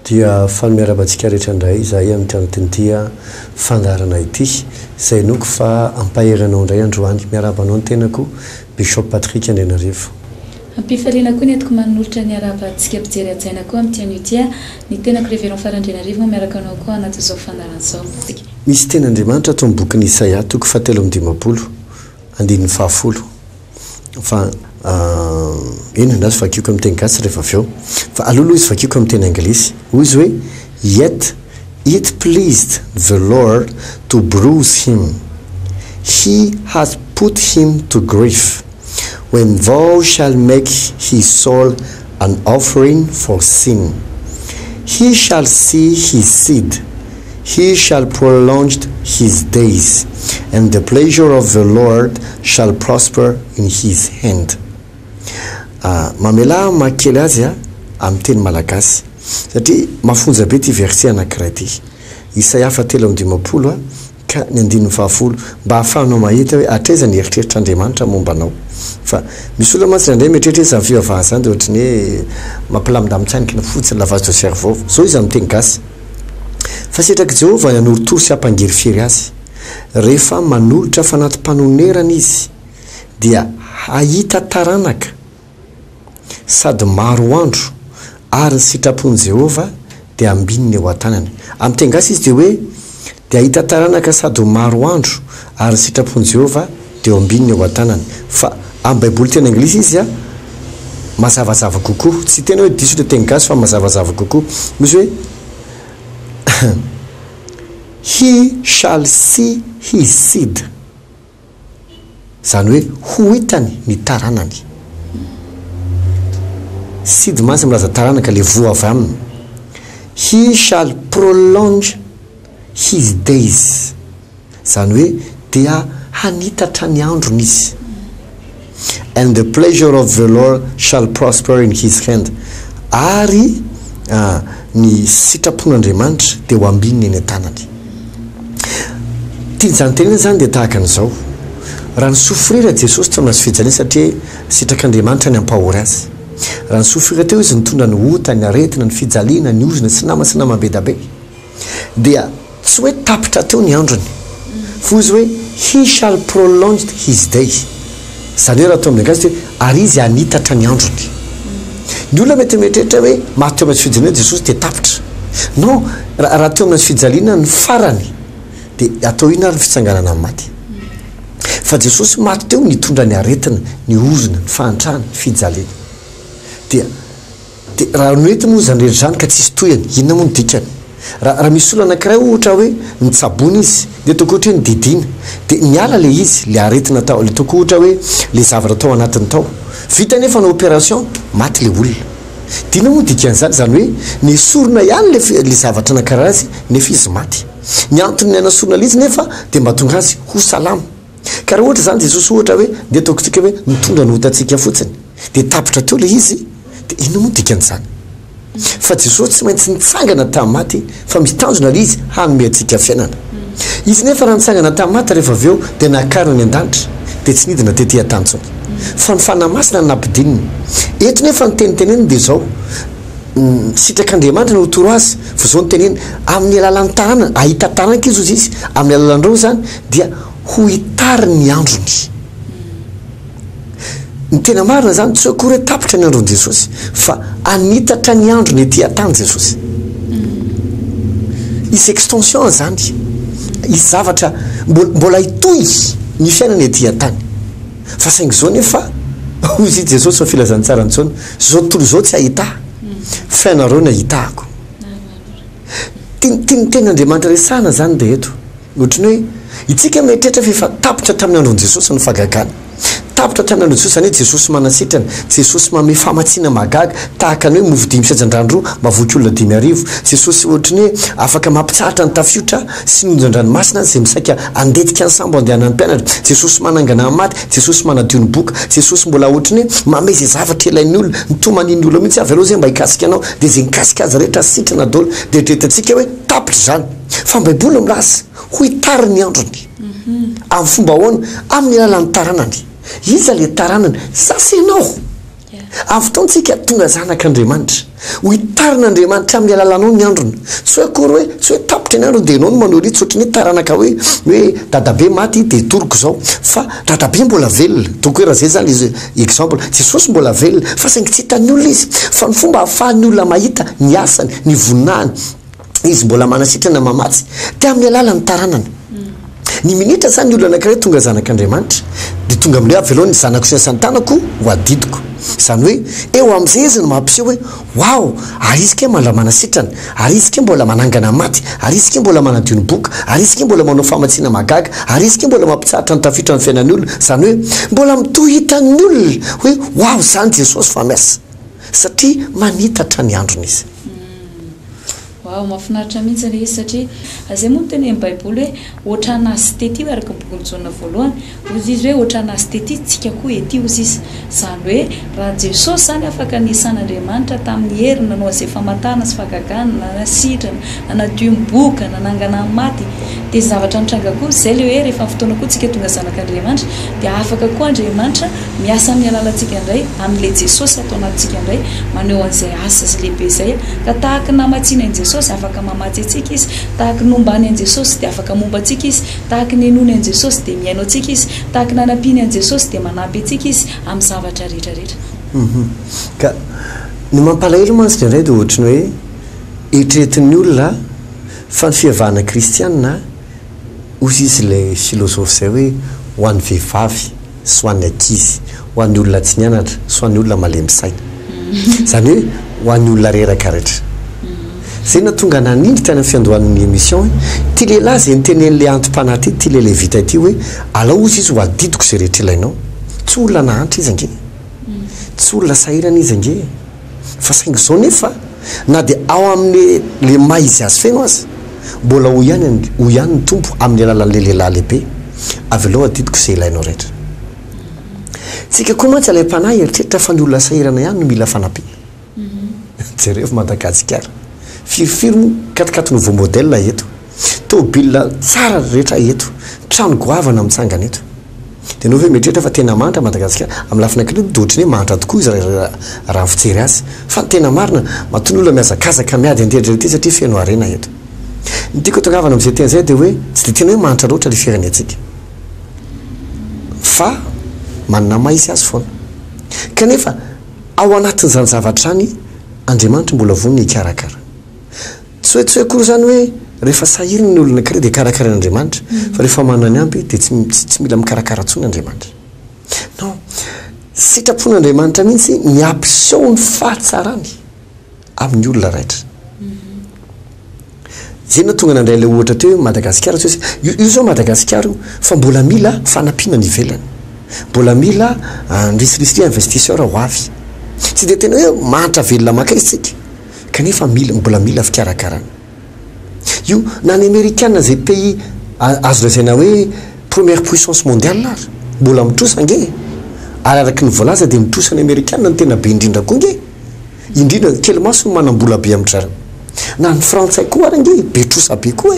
dia fanmiarabantsika rehetra indray zahay amin'ny tianotintia fandarana ity izay noko fa ampaheranao indray androany miarabanao ny tenako Bishop Patrick Andrenarivo. Ampifaliana koa ny atoko manolotra ny arabantsika mpijery atsaina koa amin'ny tianotia ny tenako Révérend Frère Andrenarivo miaraka anao koa anaty izao fandaran'izao. Misy ten'Andriamanitra ato amin'ny boky ny Isaia toko 7:10 andininy 10 fa eny ndazy vakiako amin'ny teny gasy rehefa avy eo fa alohaloha izy vakiako amin'ny teny anglisy hoy izy hoe yet it pleased the Lord to bruise him, he has put him to grief. When thou shalt make his soul an offering for sin, he shall see his seed, he shall prolong his days, and the pleasure of the Lord shall prosper in his hand. Mamela makely azy amin'ny teny malagasy satria mafonja be ty verset anankiray ty. Isaia 7:10 ka ny 10:10 mba ahafahanao mahita hoe atreza ny eritreritr'Andriamanitra momba anao. Fa misy olona mantsy indray mieritreritra izany fivavahana zany dia ohatry ny hoe mampilamindamintsanikina fotsiny lavage de cerveau zao izy amin'ny teny gasy. Fa sitraky Jehovah nanoro sy hampangery firy azy rehefa manolotra fanatim-panonerana izy dia hahita taranaka sady maro andro ary ny sitrapon'i Jehovah dia ambininy eo an-tanany. Amin'ny teny gasy izy dia hoe dia hahita taranaka sady maro andro ary ny sitrapon'i Jehovah dia ambininy eo an-tanany. Fa amin'ny Baiboly teny anglisy izy mazavazava kokoa, tsy tena hoe diso le teny gasy fa mazavazava kokoa. Misy hoe he shall see his seed, zany hoe ho hitany ny taranany. Seed mantsy milaza taranaka le voa avy aminy. He shall prolong his days, zany hoe dia hanitatra ny androny izy. And the pleasure of the Lord shall prosper in his hand. Ary ny sitrapon'Andriamanitra dia ho ambininy eny an-tanany. Tian'izany tenena zany dia tahaka an'izao. Raha ny sofrira Jesosy tsy mahazo fijaliana satria sitrak'Andriamanitra ny ampahory azy. Raha ny sofrira teo izy nitondra ny ota, ny aretina, ny fijaliana, ny ozina, sy nama be da be. Dia tsy hoe tapitra teo ny androny. Fa izy hoe he shall prolong his day. Zany hoe raha tao amin'ny gasy ary izy hanitatra ny androny. Ny olona mety mieritreritra hoe maty teo amin'ny fijaliana Jesosy dia tapitra. Non, raha teo amin'ny fijaliana ny farany dia atao ina ary fitsanganana amin'ny maty. Fa Jesosy maty teo nitondra ny aretina, ny ozina, ny fahantrana, ny fijaliana. Dia raha noety moa zany rehetra zany ka tsisy tohany, inona moa ny dikany? Raha misy olona anankiray ohatra hoe nitsabony izy dia ataoko ohatra hoe nididina dia niala le izy, le aretina tao, le ataoko ohatra hoe le zavatra tao anatiny tao. Vita nefa ny opération, maty le olona. Dina moa dikan'izany zany hoe nesorona ihany le zavatra anankiray azy nefa izy maty. Ny antony ny anasorona izy nefa dia mba tonga azy ho salama. Ka raha ohatra zany Jesosy ohatra hoe dia ataoko tsika hoe nitondra ny otantsika fotsiny dia tapitra teo le izy dia ino moa dikan'izany? Fa Jesosy tsy maintsy nitsangana tamin'ny maty fa mitanjona le izy hanome antsika fiainana. Izy nefa raha nitsangana tamin'ny maty rehefa avy eo dia nakarina ny an-danitra dia tsy nidina tetỳ an-tany intsony. Fa ny fanahy masina ny nampidininy. Eto nefa ny teniteneny dia zao sitrak'Andriamanitra no toro azy fa zao ny teneny amin'ny alalan'ny taranana, ahita taranaka izy amin'ny alalan'ireo zany dia ho hitary ny androny. Ny tena marina zany tsy akory hoe tapitra ny andron'i Jesosy fa anitatra ny androny etỳ an-tany Jesosy. Isy extension zany, isy zavatra mbola hitohy ny fiainana etỳ an-tany. Fa saingy zao nefa hoy izy Jesosy fa filazany tsara ntsony, zao tontolo zao tsy ahita, fiainareo ny ahitako. Ten'Andriamanitra resahana zany dia eto. Ohatrany hoe itsika mieritreritra fa efa tapitra tamin'ny andron'i Jesosy ny fagagana. Tapitra tamin'ny andron'i Jesosy zany hoe Jesosy manasitrana, Jesosy manome famatsiana mahagaga tahaka ny hoe mofo 5 isan-drandroa mavoky olona 5,000. Jesosy ohatrany hoe afaka mampitsahatra ny tafiotra sy ny onjan-dranomasina izay misaika andetika ny sambo andehanan'ny mpianatra. Jesosy manangana ny maty, Jesosy manadio ny boka, Jesosy mbola ohatrany hoe manome izay zavatra ilain'ny olona, nitomaniny olona mihitsy avy aloha zay mba hikasika anao dia izay nikasika azy rehetra sitrana daholo dia eritreretantsika hoe tapitra zany. Fa ny Baiboly milaza ho hitary ny androny. Amin'ny fomba ahoana? Amin'ny alalan'ny taranany. Iza le taranany? Sasenao. avy taontsika tonga zanak'andriamanitra hoitarin'andriamanitra amin'ny alalanao ny androny tsy hoe akory hoe tsy hoe tapitra ny androny dia anao no manao ry tsotrany hoe taranaka hoe dadabe maty dia toroko zao fa dadabe mbola velona donc hoe raha zay zany izy exemple jesosy mbola velona fa saingy tsy hitan'ny olona izy fa ny fomba hahafahan'ny olona mahita ny asany ny voninahiny izy mbola manasitrana mamatsy dia amin'ny alalany taranany ny minitra zany ny olona anankiray tonga zanak'andriamanitra dia tonga amin'le aveloha ny zanako sy asantanako ho adidiko zany hoe eo amin'izay izy no mampiseho hoe wow ary izy ke mbola manasitrana ary izy ke mbola manangana maty ary izy ke mbola manadio ny boka ary izy ke mbola manao famatsiana magaga ary izy ke mbola mampitsaratra ny tafitra ny fiainan'ny olona zany hoe mbola mitohitan'ny olona hoe wow zany jesosy fa miasa satria manitatra ny androny izy mahafinaritra mihitsy le izy satria azay moa no teny amin'ny baiboly hoe ohatranazy tety araka ny boky ny jaona voalohany ozy izy hoe ohatranazy tety tsika koa ety ozy izy zany hoe raha jesosy zany afaka nisan'andriamanitra tamin'ny heriny nanao azay famatana sy fagagana nanasitrana nanadio miboka nanangana maty dia zavatra nitranga koa zay le hoe rehefa fotoana koa tsika tonga zanak'andriamanitra dia afaka koa andriamanitra miasa amin'ny alalantsika indray amin'le jesosy atao anatintsika indray maneho an'izay asa sy lehibe zay ka tahaka namatsiana an' jesosy afaka mamatsy atsika izy tahaka nombany an' jesosy dia afaka momba atsika izy tahaka ny enony an' jesosy dia miaino atsika izy tahaka nanampiany an' jesosy dia manampy atsika izy amin'ny zavatra rehetrarehetra ka ny mampalahelo mantsy indray dia ohatrany hoe eritreretin'ny olona fa ny fihavahana kristianina ozy izy ilay filozofy zay hoe ho an'ny vehivavy sy ho an'ny ankizy ho an'ny olona tsy nianatra sy ho an'ny olona malembisaina zany hoe ho an'ny olona reraka rehetra zay na tonga nanindritra any amin'ny fiandohan'ny émission ty lehilahy zay nitenen'le antom-panahy ty ty lehilahy vita ty hoe alao ozy izy ho adidiko zay rehetra ilainao tsy olona nahanitra izy ange tsy olona sahirana izy ange fa saingy zao nefa na dia ao amin'ny le maizy azy feno azy mbola ho ihany ny tompo amin'ny alalan'le lehilahy lehibe avy aloha adidiko zay ilainao rehetra tsika koa mantsy alay mpanahy eritreritra fa ny olona sahirana ihany no mila fanampiana jereo Madagasikara firifiry mo katikaty nouveau modèle eto tôbila tsara rehetra eto trano goavana mitsangana eto dia nao hoe mieritreritra fa tena manitra Madagasikara amin'ny lafina kely dia ohatrany hoe manitra tokoa izy raha fijery azy fa tena marina maton'ny olona miazakazaka miady andehandreny ty satria feno arena eto ny tiako tongavana amin'izay tena izay dia hoe tsy dia tena hoe manitra loatra le fiairany antsika fa manana maizy azy foana kanefa ao anatin'izany zavatra any Andriamanitra mbola voniny hikarakara tsy hoe akory zany hoe rehefa sahiriny ny olona kare dia karakaran'Andriamanitra fa rehefa manany ampy dia tsy mila mikarakara tsony Andriamanitra non sitrapon'Andriamanitra mihitsy ny ampiseho ny fahatsarany amin'ny olona raitra zay na tonga nandray le ohatra teo Madagasikara io zao Madagasikara fa mbola mila fanampiana ny ivelany mbola mila nrisirisiri investisseur ho avy tsy dia tena hoe manitra velona maka izy tsika kanefa mbola mila fikarakarana io na ny Amerikana zay pays azo lazaina hoe première puissance mondiale ary mbola mitrosa nge ary araky ny voalaza dia mitrosa ny Amerikana ny tena be indrindra koa nge indrindra kely maso no manambola be amin'izareo na ny frantsay koa ary nge be trosa be koa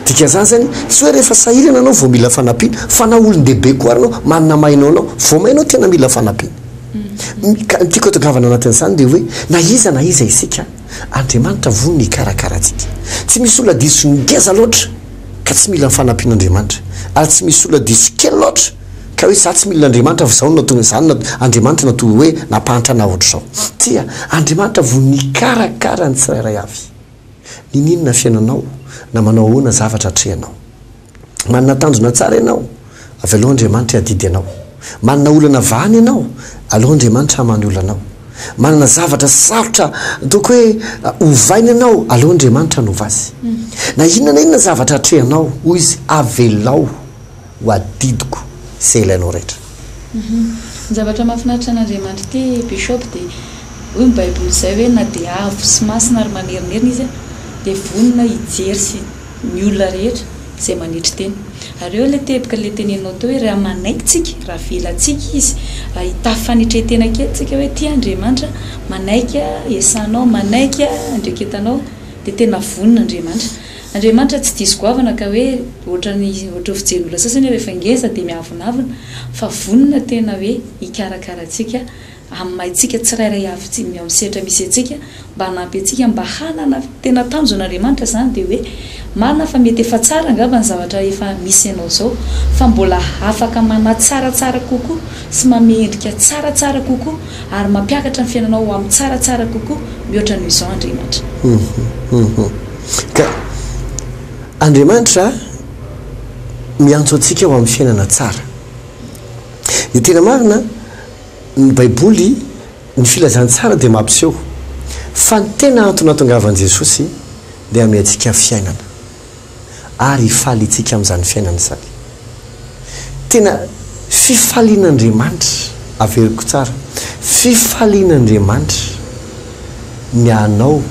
dika zany zany tsy hoe rehefa sahirana anao vao mila fanampiana fa na olon-dehibe koa ary anao manana mainao anao vao mainao tena mila fanampiana tiako tongavana anatin'izany dia hoe na iza isika Andriamanitra voniny hikarakaratsika tsy misy olona diso ngeza loatra ka tsy mila fanampian'Andriamanitra ary tsy misy olona diso kely loatra ka hoe za tsy mila Andriamanitra fa zao natonga izany Andriamanitra natoy hoe nampahatra na ohatra zao tia Andriamanitra voniny hikarakara ny tsirairay avy ninona fiainanao na manao ahoana zavatra atrehanao manana tanjona tsara ianao avy aloha Andriamanitra hadidy anao manana olana vahany ianao aloha Andriamanitra hamany olanao manana zavatra sarotra donc hoe ovaina ianao aloha Andriamanitra hanova azy na inona zavatra atrehanao hoy izy avelao ho adidiko izay ilainao rehetra ny zavatra mahafinaritra an'Andriamanitra ty bishop dia hoy ny baiboly izay hoe na dia avo sy masina ary manerinерina izy dia vonina hijery sy ny olona rehetra izay manitry teny ary eo le tebika le tenenao teo hoe raha manaikitsika raha velantsika izy hitafy fanitretena kely tsika hoe ty Andriamanitra manaika esanao manaika andreketanao dia tena vonina Andriamanitra tsy diso goavana ka hoe ohatra fijery olona sasany rehefa ngeza dia miavonavina fa vonina tena hoe hikarakaratsika amin'n'maitsika tsirairay avy misetra misy atsika mba hanampy atsika mba hanana tena tanjon'Andriamanitra zany dia hoe marina fa mety efa tsara angamba ny zavatra efa misy ianao zao fa mbola afaka manatsaratsara kokoa sy mamendrika tsaratsara kokoa ary mampiakatra ny fiainanao amin'ny tsaratsara kokoa mihoatra noho izao Andriamanitra. Ka Andriamanitra miantso antsika ho amin'ny fiainana tsara. Ny tena marina ny Baiboly ny filazantsara dia mampiseho fa ny tena antony nahatongavan'i Jesosy dia amin'ny antsika fiainana ary hifaly itsika amin'izany fiainana izany. Tena fifalian'Andriamanitra averiko tsara, fifalian'Andriamanitra ny anao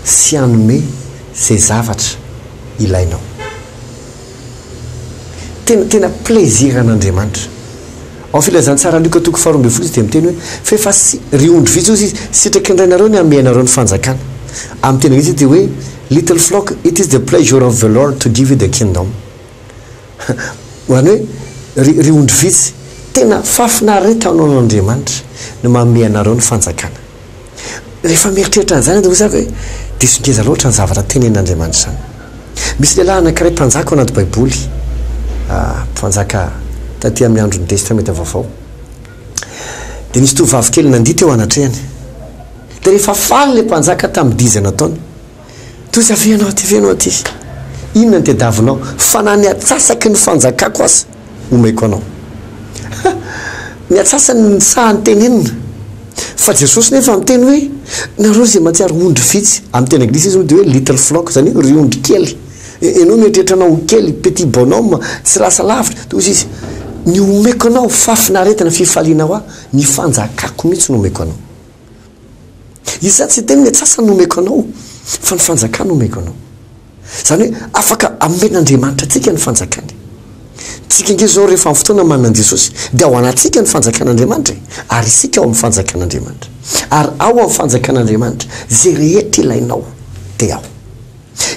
sy hanome izay zavatra ilainao. Tena plaisir an'Andriamanitra. Ao filazantsara Luka 4:12 izy dia miteny hoe fa efa riondro vitsy izy sitraky indrainareo ny amenareo ny fanjakana. Amin'ny tena izy dia hoe little flock, it is the pleasure of the Lord to give you the kingdom. Hoany hoe riondro vitsy tena fafinareta anao n'Andriamanitra no manome anareo ny fanjakana. Rehefa mieritreritra an'izany dia hoza hoe dia songeza loatra ny zavatra tenen'Andriamanitra zany. Misy lehilahy anankiray mpanjaka ao anaty Baiboly, mpanjaka taty amin'ny andron'ny testamenta vaovao, dia nisy tovovavy kely nandita eo anatrehany. Dia rehefa faly ilay mpanjaka tamin'ny dizana taony, toza venao aty inona ny tadiavinao fa na ny atsasaky ny fanjakako asa omeko anao. Ny atsasany ny sahany tenenina fa Jesosy nefa miteny hoe nareo zay mahatsiaro ondry vitsy. Amin'ny tena anglisy izy dia hoe little flock, zany hoe riondry kely. Enao mieritrertranao kely petit bonhomme tsy lasa lavitra toy izy ny omeko anao fafinaretana fifalianao ny fanjakako mihitsy no omeko anao. Izy sady tsy teny ny atsasany nomeko anao fa ny fanjakana omeko anao. Zany hoe afaka amen'Andriamanitra atsika ny fanjakany. Tsika inge zao rehefa amin'ny fotoana manana Jesosy dia ao anatsika ny fanjakan'Andriamanitra ary isika ao amin'ny fanjakan'Andriamanitra ary ao amin'ny fanjakan'Andriamanitra zay rehetra ilainao dia ao.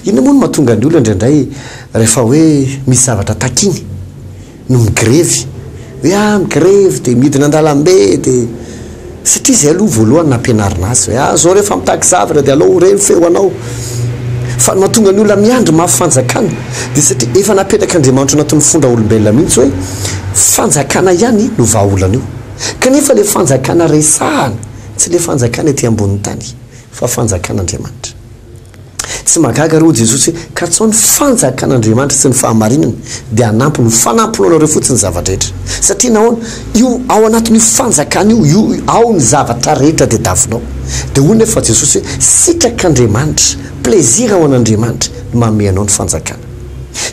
Inona moa no mahatonga ny olona indraindray rehefa hoe misy zavatra takiny no migrevy hoe migrevy dia midina an-dalambe dia satria zay aloha voalohany nampianarina azy hoe zao rehefa mitaky zavatra dia alao reny feo anao. Fa mahatonga ny olona miandry mafy fanjakana dia satria efa napetraka Andriamanitra anatin'ny fondra olombelona mihitsy hoe fanjakana ihany no vahaolana io. Kanefa ilay fanjakana resahana tsy ilay fanjakana ety ambonin'ny tany fa fanjakan'Andriamanitra. Tsy magaga roa Jesosy ka tsy ao ny fanjakan'Andriamanitra sy ny fahamarinana dia hanampy no fanampinao anareo fotsiny ny zavatra rehetra. Satria nahoana io ao anatin'io fanjakana io ao ny zavatra rehetra dia davinao. Dia hoy nefa Jesosy hoe sitrak'Andriamanitra, plaisir ao an'Andriamanitra no manome anao ny fanjakana.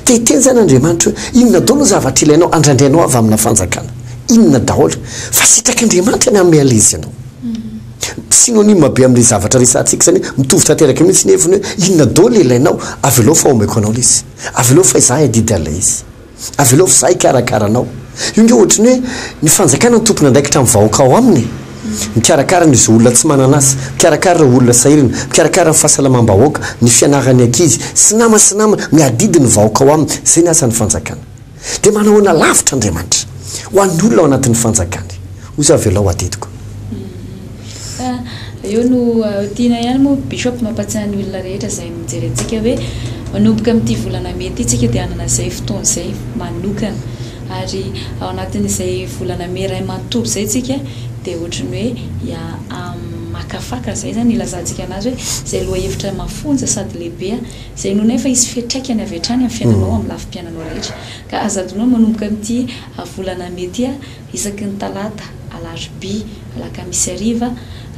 Teteny zany Andriamanitra hoe inona daholo zavatra ilainao andrandrainao avy amina fanjakana. Inona daholo fa sitrak'Andriamanitra ny hanome an'ilay ianao. Synonyme be amin'ilay zavatra resantsika zany mitovy tanteraka mihitsy ny heviny hoe inona daholo ilainao avy aleo fa omeko anao ilay izy. Avy aleo fa izaho adidy an'ilay izy. Avy aleo fa izaho hikarakaranao. Io nge ohatrany hoe ny fanjakana ny tompony andraikitra amin'ny vahoaka ao aminy. Mikarakara ny olona tsy manana asa, mikarakara olona sahirana, mikarakara ny fahasalamam-bahoaka, ny fianarany ankizy, sy namana miadidy ny vahoaka ao aminy. Zay ny asan'ny fanjakana. Dia manahoana lavitra Andriamanitra ho an'ny olona ao anatin'ny fanjakany. Ozy avy alao adidiko. Eo no tiana ihany moa bishop mampatsiahy ny olona rehetra izay mijery antsika hoe manomboka amin'ity volana mety itsika dia hanana izay fotoana izay manokana ary ao anatin'izay volana me iray manontolo izay tsika dia ohatrany hoe makafaka izay zany ilazantsika anazy hoe izay loha hevitra mafonja sady lehibe izay no nefa izy fiatraikany avy hatrany amin'ny fiainanao amin'ny lafim-piainanao rehetra ka azadonao manomboka amin'ity volana mety isaky ny talata alarobia alakamisy hariva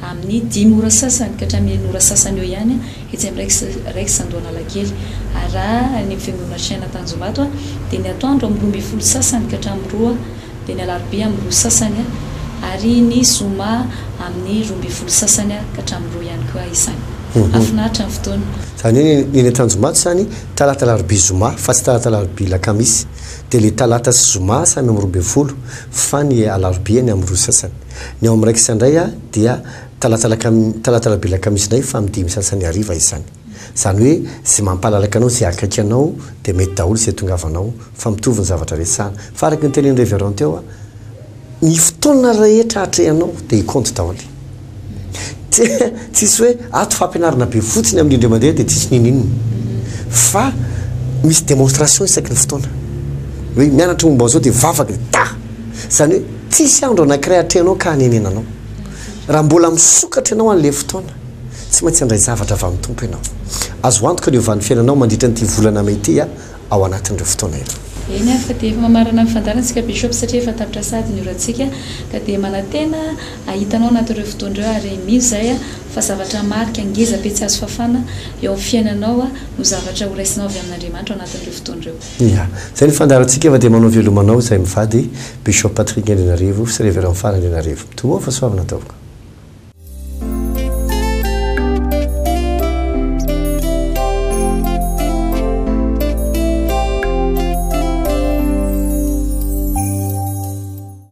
amin'ny 10 ora sasany ka hatramin'ny 1 ora sasany eo ihany etsy amin'ny raiky sandoana alakely raha ny fiangonana Saina Tanjombato dia ny atoandro amin'ny 12 sasany ka hatramin'ny 2 dia ny alarobia amin'ny 2 sasany ary ny zoma amin'ny 12 sasany ka hatramin'ny 2 ihany koa isany. Afinaritra ny fotoana. Zany hoe ny Tanjombato zany talata alarobia zoma fa tsy talata alarobia lakamisy. Dia le talata sy zoma samy amin'ny 12 fa ny alarobia ny amin'ny 2 sasany. Ny ao amin'ny raiky isandray dia talata alarobia lakamisy indray fa amin'ny 5 sasany hariva izany. Zany hoe zay mampalalaka anao zay akaiky anao dia mety daholo zay tongavanao fa mitovy ny zavatra resahana. Fa araka ny telen'ny révérend teo ny fotoana rehetra atrehanao dia iconte daholy tsisy hoe ato fampianarana be fotsiny amin'indreo mandeha dia tsisy ninininy fa misy démonstration isaky ny fotoana hoe mianatra momba zao dia vavaka da zany hoe tsisy andro anankiray atrehanao ka hanenenanao raha mbola misokatra ianao an'le fotoana tsy maintsy andray zavatra avy amin'ny tompo ianao azo antoka ny ovan'ny fiainanao mandritra nyity volana mety ao anatin'ireo fotoana io eny a fa dia efa mamarana amin'ny fandarantsika bishop satria efa tapitra sady ny orantsika ka dia manantena ahitanao anatin'ireo fotoan'ireo ary misy zay a fa zavatra marika ngeza be tsy azo fafana eo amin'ny fiainanao a no zavatra horaisinao avy amin'Andriamanitra ao anatin'ireo fotoan'ireo ia zay ny fandarantsika efa dia manao velomanao izay mivady bishop Patrick Andrinarivo sy révérend Fara Andrinarivo toa fa soavana taoka